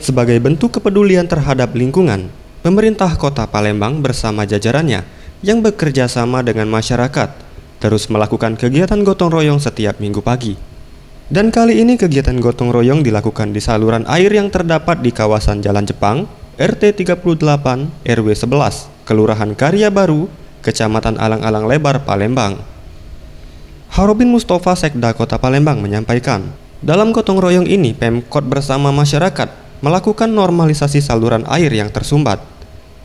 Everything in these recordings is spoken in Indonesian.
Sebagai bentuk kepedulian terhadap lingkungan, pemerintah Kota Palembang bersama jajarannya yang bekerja sama dengan masyarakat terus melakukan kegiatan gotong royong setiap minggu pagi. Dan kali ini kegiatan gotong royong dilakukan di saluran air yang terdapat di kawasan Jalan Jepang, RT 38, RW 11, Kelurahan Karya Baru, Kecamatan Alang-Alang Lebar, Palembang. Harobin Mustafa, Sekda Kota Palembang menyampaikan, dalam gotong royong ini Pemkot bersama masyarakat melakukan normalisasi saluran air yang tersumbat.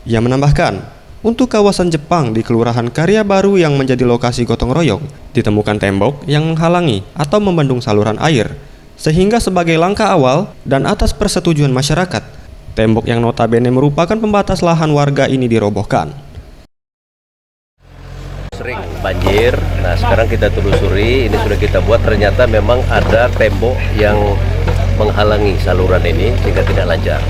Ia menambahkan, untuk kawasan Jepang di Kelurahan Karya Baru yang menjadi lokasi gotong royong, ditemukan tembok yang menghalangi atau membendung saluran air, sehingga sebagai langkah awal dan atas persetujuan masyarakat, tembok yang notabene merupakan pembatas lahan warga ini dirobohkan. Sering banjir, nah sekarang kita telusuri, ini sudah kita buat, ternyata memang ada tembok yang menghalangi saluran ini sehingga tidak lancar.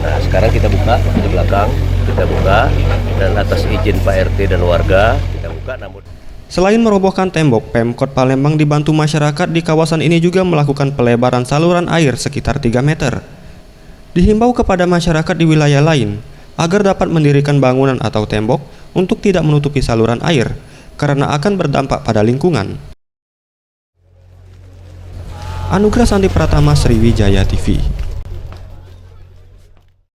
Nah sekarang kita buka di belakang, kita buka, dan atas izin Pak RT dan warga kita buka. Namun selain merobohkan tembok, Pemkot Palembang dibantu masyarakat di kawasan ini juga melakukan pelebaran saluran air sekitar 3 meter. Dihimbau kepada masyarakat di wilayah lain agar dapat mendirikan bangunan atau tembok untuk tidak menutupi saluran air karena akan berdampak pada lingkungan. Anugrah Sandi Pratama, Sriwijaya TV.